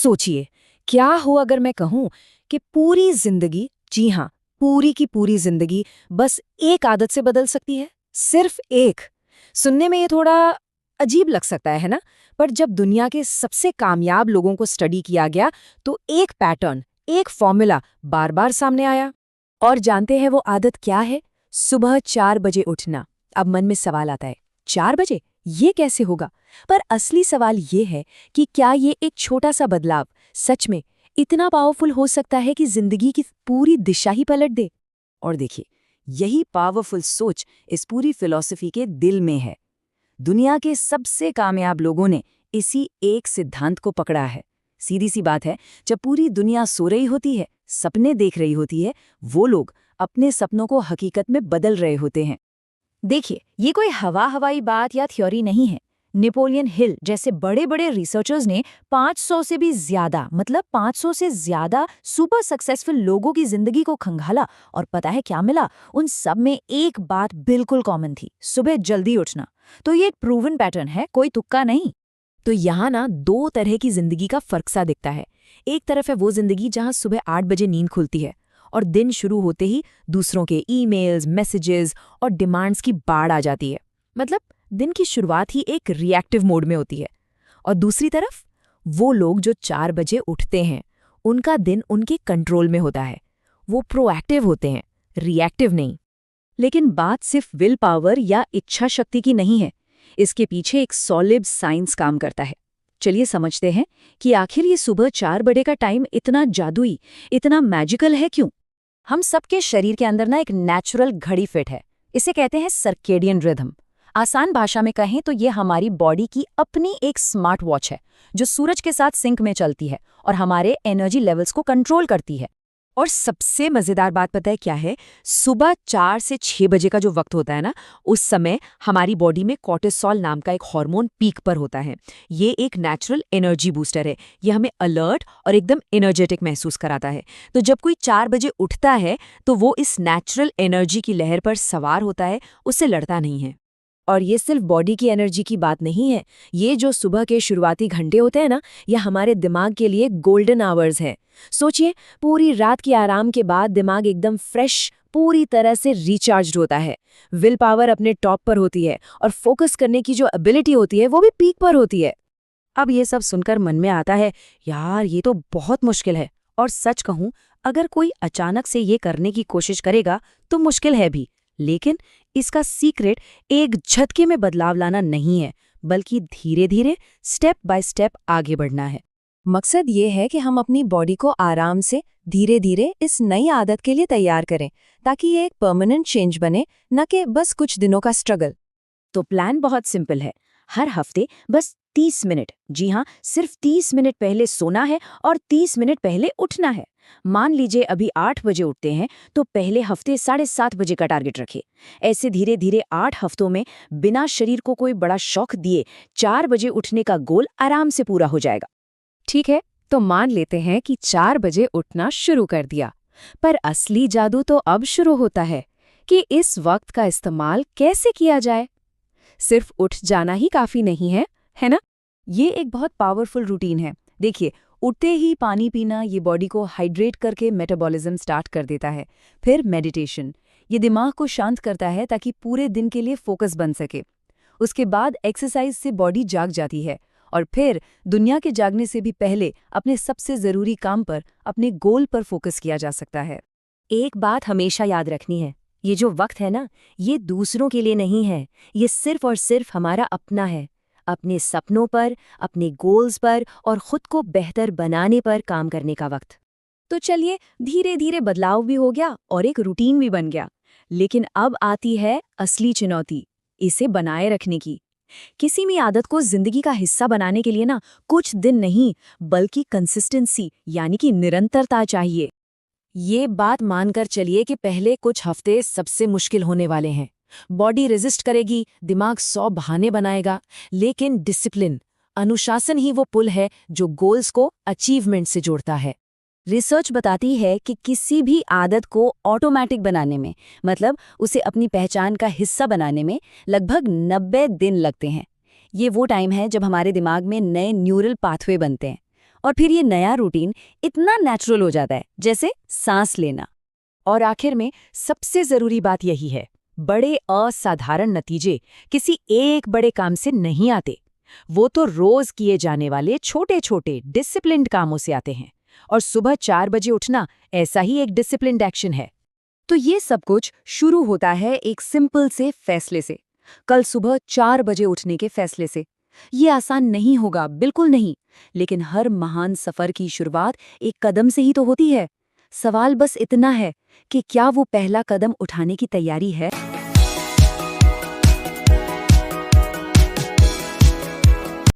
सोचिए, क्या हो अगर मैं कहूं कि पूरी जिंदगी, जी हाँ, पूरी की पूरी जिंदगी बस एक आदत से बदल सकती है। सिर्फ एक। सुनने में ये थोड़ा अजीब लग सकता है ना? पर जब दुनिया के सबसे कामयाब लोगों को स्टडी किया गया तो एक पैटर्न, एक फॉर्मूला बार बार सामने आया। और जानते हैं वो आदत क्या है? सुबह 4 बजे उठना। अब मन में सवाल आता है, 4 बजे ये कैसे होगा? पर असली सवाल ये है कि क्या ये एक छोटा सा बदलाव सच में इतना पावरफुल हो सकता है कि जिंदगी की पूरी दिशा ही पलट दे? और देखिए, यही पावरफुल सोच इस पूरी फिलॉसफी के दिल में है। दुनिया के सबसे कामयाब लोगों ने इसी एक सिद्धांत को पकड़ा है। सीधी सी बात है, जब पूरी दुनिया सो रही होती है, सपने देख रही होती है, वो लोग अपने सपनों को हकीकत में बदल रहे होते हैं। देखिए, ये कोई हवाई बात या थ्योरी नहीं है। नेपोलियन हिल जैसे बड़े बड़े रिसर्चर्स ने 500 से भी ज्यादा, मतलब 500 से ज्यादा सुपर सक्सेसफुल लोगों की जिंदगी को खंगाला और पता है क्या मिला? उन सब में एक बात बिल्कुल कॉमन थी, सुबह जल्दी उठना। तो ये एक प्रूवन पैटर्न है, कोई तुक्का नहीं। तो यहाँ ना दो तरह की जिंदगी का फर्क सा दिखता है। एक तरफ है वो जिंदगी जहाँ सुबह 8 बजे नींद खुलती है और दिन शुरू होते ही दूसरों के ईमेल्स, मैसेजेस और डिमांड्स की बाढ़ आ जाती है। मतलब दिन की शुरुआत ही एक रिएक्टिव मोड में होती है। और दूसरी तरफ वो लोग जो 4 बजे उठते हैं, उनका दिन उनके कंट्रोल में होता है। वो प्रोएक्टिव होते हैं, रिएक्टिव नहीं। लेकिन बात सिर्फ विल पावर या इच्छा शक्ति की नहीं है। इसके पीछे एक सॉलिड साइंस काम करता है। चलिए समझते हैं कि आखिर ये सुबह 4 बजे का टाइम इतना जादुई, इतना मैजिकल है क्यों? हम सबके शरीर के अंदर ना एक नेचुरल घड़ी फिट है। इसे कहते हैं सर्केडियन रिदम। आसान भाषा में कहें तो ये हमारी बॉडी की अपनी एक स्मार्ट वॉच है, जो सूरज के साथ सिंक में चलती है और हमारे एनर्जी लेवल्स को कंट्रोल करती है। और सबसे मजेदार बात पता है क्या है? सुबह 4 से 6 बजे का जो वक्त होता है ना, उस समय हमारी बॉडी में कॉर्टिसोल नाम का एक हार्मोन पीक पर होता है। ये एक नेचुरल एनर्जी बूस्टर है। ये हमें अलर्ट और एकदम एनर्जेटिक महसूस कराता है। तो जब कोई 4 बजे उठता है तो वो इस नेचुरल एनर्जी की लहर पर सवार होता है, उससे लड़ता नहीं है। और ये सिर्फ बॉडी की एनर्जी की बात नहीं है। ये जो सुबह के शुरुआती घंटे होते हैं ना, ये हमारे दिमाग के लिए गोल्डन आवर्स हैं। सोचिए, पूरी रात के आराम के बाद दिमाग एकदम फ्रेश, पूरी तरह से रिचार्ज्ड होता है। विल पावर अपने टॉप पर होती है और फोकस करने की जो एबिलिटी होती है वो भी पीक पर होती है। अब ये सब सुनकर मन में आता है, यार ये तो बहुत मुश्किल है। और सच कहूं, अगर कोई अचानक से ये करने की कोशिश करेगा तो मुश्किल है भी। लेकिन इसका सीक्रेट एक झटके में बदलाव लाना नहीं है, बल्कि धीरे धीरे, स्टेप बाय स्टेप आगे बढ़ना है। मकसद ये है कि हम अपनी बॉडी को आराम से, धीरे धीरे इस नई आदत के लिए तैयार करें, ताकि ये एक परमानेंट चेंज बने, न कि बस कुछ दिनों का स्ट्रगल। तो प्लान बहुत सिंपल है। हर हफ्ते बस 30 मिनट, जी हाँ, सिर्फ 30 मिनट पहले सोना है और 30 मिनट पहले उठना है। मान लीजिए अभी 8 बजे उठते हैं, तो पहले हफ्ते 7:30 बजे का टारगेट रखें। ऐसे धीरे धीरे 8 हफ्तों में, बिना शरीर को कोई बड़ा शौक दिए, 4 बजे उठने का गोल आराम से पूरा हो जाएगा। ठीक है, तो मान लेते हैं कि 4 बजे उठना शुरू कर दिया। पर असली जादू तो अब शुरू होता है कि इस वक्त का इस्तेमाल कैसे किया जाए। सिर्फ उठ जाना ही काफी नहीं है ना? ये एक बहुत पावरफुल रूटीन है। देखिए, उठते ही पानी पीना ये बॉडी को हाइड्रेट करके मेटाबॉलिज्म स्टार्ट कर देता है। फिर मेडिटेशन, ये दिमाग को शांत करता है ताकि पूरे दिन के लिए फोकस बन सके। उसके बाद एक्सरसाइज से बॉडी जाग जाती है और फिर दुनिया के जागने से भी पहले अपने सबसे ज़रूरी काम पर, अपने गोल पर फोकस किया जा सकता है। एक बात हमेशा याद रखनी है, ये जो वक्त है ना, ये दूसरों के लिए नहीं है, ये सिर्फ और सिर्फ हमारा अपना है। अपने सपनों पर, अपने गोल्स पर और खुद को बेहतर बनाने पर काम करने का वक्त। तो चलिए, धीरे धीरे बदलाव भी हो गया और एक रूटीन भी बन गया। लेकिन अब आती है असली चुनौती, इसे बनाए रखने की। किसी भी आदत को जिंदगी का हिस्सा बनाने के लिए ना कुछ दिन नहीं, बल्कि कंसिस्टेंसी यानी कि निरंतरता चाहिए। ये बात मानकर चलिए कि पहले कुछ हफ्ते सबसे मुश्किल होने वाले हैं। बॉडी रेजिस्ट करेगी, दिमाग 100 बहाने बनाएगा, लेकिन डिसिप्लिन, अनुशासन ही वो पुल है जो गोल्स को अचीवमेंट से जोड़ता है। रिसर्च बताती है कि किसी भी आदत को ऑटोमेटिक बनाने में, मतलब उसे अपनी पहचान का हिस्सा बनाने में, लगभग 90 दिन लगते हैं। ये वो टाइम है जब हमारे दिमाग में नए न्यूरल पाथवे बनते हैं। और फिर ये नया रूटीन इतना नेचुरल हो जाता है, जैसे सांस लेना। और आखिर में सबसे जरूरी बात यही है, बड़े असाधारण नतीजे किसी एक बड़े काम से नहीं आते। वो तो रोज किए जाने वाले छोटे छोटे डिसिप्लिन्ड कामों से आते हैं। और सुबह 4 बजे उठना ऐसा ही एक डिसिप्लिन्ड एक्शन है। तो ये सब कुछ शुरू होता है एक सिंपल से फैसले से, कल सुबह 4 बजे उठने के फैसले से। ये आसान नहीं होगा, बिल्कुल नहीं, लेकिन हर महान सफर की शुरुआत एक कदम से ही तो होती है। सवाल बस इतना है कि क्या वो पहला कदम उठाने की तैयारी है।